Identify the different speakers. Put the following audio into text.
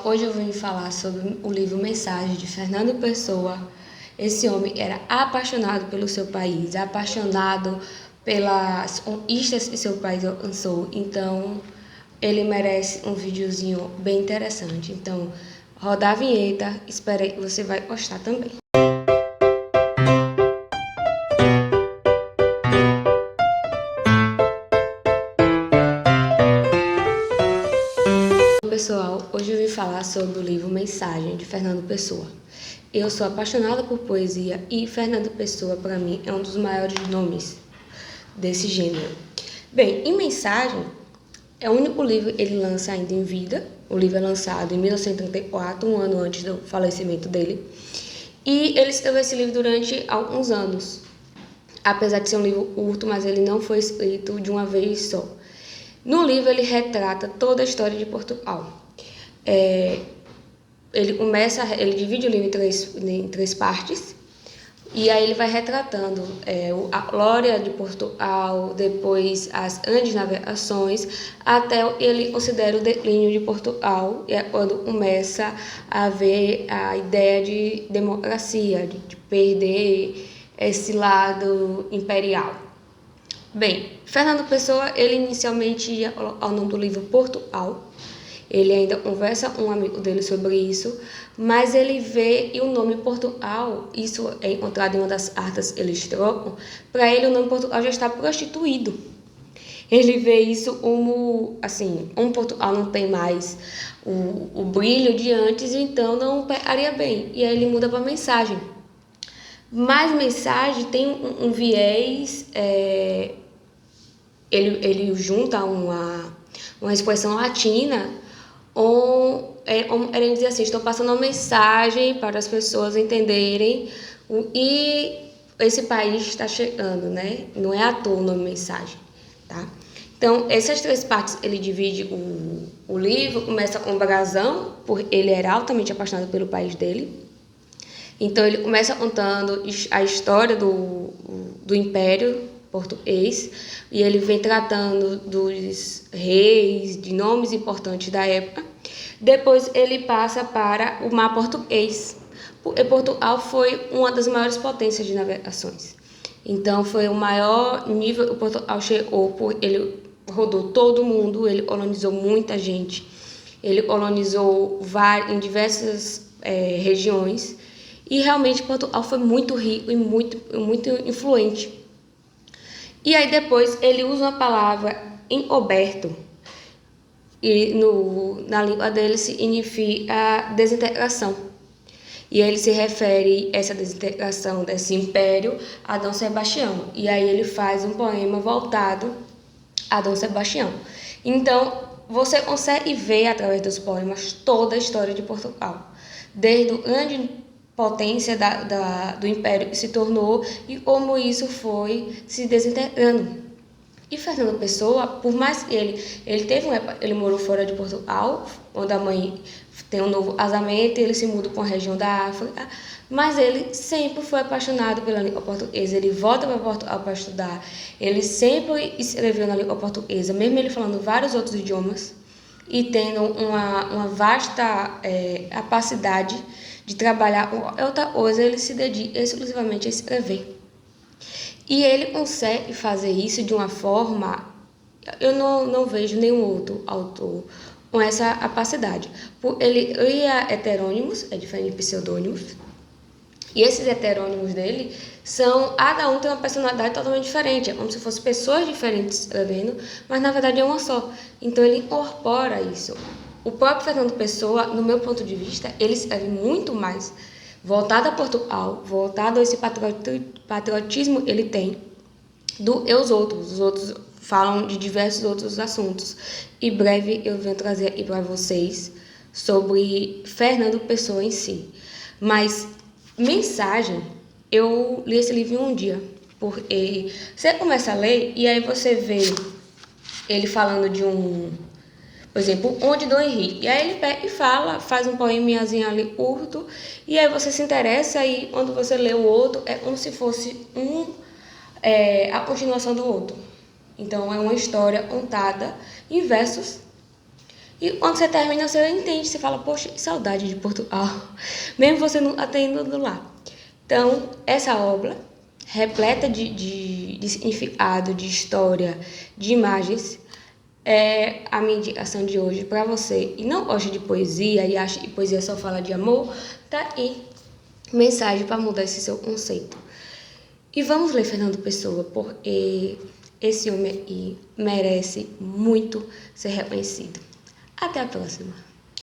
Speaker 1: hoje eu vim falar sobre o livro Mensagem, de Fernando Pessoa. Esse homem era apaixonado pelo seu país, apaixonado pelas conquistas que seu país alcançou. Então, ele merece um videozinho bem interessante. Então, roda a vinheta, espero que você vai gostar também. Pessoal, hoje eu vim falar sobre o livro Mensagem, de Fernando Pessoa. Eu sou apaixonada por poesia e Fernando Pessoa, para mim, é um dos maiores nomes desse gênero. Bem, em Mensagem, é o único livro que ele lança ainda em vida. O livro é lançado em 1934, um ano antes do falecimento dele. E ele escreveu esse livro durante alguns anos. Apesar de ser um livro curto, mas ele não foi escrito de uma vez só. No livro, ele retrata toda a história de Portugal. Ele divide o livro em três partes, e aí ele vai retratando a glória de Portugal, depois as grandes navegações, até ele considera o declínio de Portugal, e é quando começa a haver a ideia de democracia, de perder esse lado imperial. Bem, Fernando Pessoa, ele inicialmente ia colocar o nome do livro Portugal. Ele ainda conversa com um amigo dele sobre isso, mas ele vê e o nome Portugal, isso é encontrado em uma das cartas que eles trocam, para ele o nome Portugal já está prostituído. Ele vê isso como, assim, Portugal não tem mais o brilho de antes, então não pegaria bem. E aí ele muda para Mensagem. Mas Mensagem tem um viés... Ele junta uma expressão latina, ele diz assim: estou passando uma mensagem para as pessoas entenderem e esse país está chegando, né? Não é à toa o nome Mensagem, tá? Então, essas três partes, ele divide o livro, começa com o brasão, porque ele era altamente apaixonado pelo país dele. Então, ele começa contando a história do Império português, e ele vem tratando dos reis, de nomes importantes da época. Depois ele passa para o mar português. Portugal foi uma das maiores potências de navegações. Então foi o maior nível que Portugal chegou, ele rodou todo mundo, ele colonizou muita gente, ele colonizou em diversas regiões, e realmente Portugal foi muito rico e muito influente. E aí depois ele usa uma palavra encoberto, e na língua dele significa desintegração. E ele se refere a essa desintegração desse império a Dom Sebastião. E aí ele faz um poema voltado a Dom Sebastião. Então, você consegue ver através dos poemas toda a história de Portugal. Desde o grande potência do império que se tornou e como isso foi se desintegrando. E Fernando Pessoa, por mais que ele morou fora de Portugal, onde a mãe tem um novo casamento, ele se muda para uma região da África, mas ele sempre foi apaixonado pela língua portuguesa. Ele volta para Portugal para estudar, ele sempre escreveu na língua portuguesa, mesmo ele falando vários outros idiomas e tendo uma vasta capacidade de trabalhar outra coisa, ele se dedica exclusivamente a escrever. E ele consegue fazer isso de uma forma... Eu não vejo nenhum outro autor com essa capacidade. Ele cria heterônimos, é diferente de pseudônimos, e esses heterônimos dele cada um tem uma personalidade totalmente diferente. É como se fossem pessoas diferentes escrevendo, mas na verdade é uma só. Então ele incorpora isso. O próprio Fernando Pessoa, no meu ponto de vista, ele escreve muito mais voltado a Portugal, voltado a esse patriotismo que ele tem, do que os outros. Os outros falam de diversos outros assuntos. E breve eu venho trazer aqui para vocês sobre Fernando Pessoa em si. Mas Mensagem, eu li esse livro em um dia, porque você começa a ler e aí você vê ele falando de por exemplo, onde Dom Henrique. E aí ele pega e faz um poemazinho ali curto, e aí você se interessa, e quando você lê o outro, é como se fosse a continuação do outro. Então é uma história contada em versos, E quando você termina, você entende, você fala, poxa, que saudade de Portugal, mesmo você não tendo lá. Então, essa obra, repleta de significado, de história, de imagens, é a minha indicação de hoje para você. E não gosta de poesia e acha que poesia só fala de amor, tá aí mensagem para mudar esse seu conceito. E vamos ler Fernando Pessoa, porque esse homem aí merece muito ser reconhecido. Até a próxima.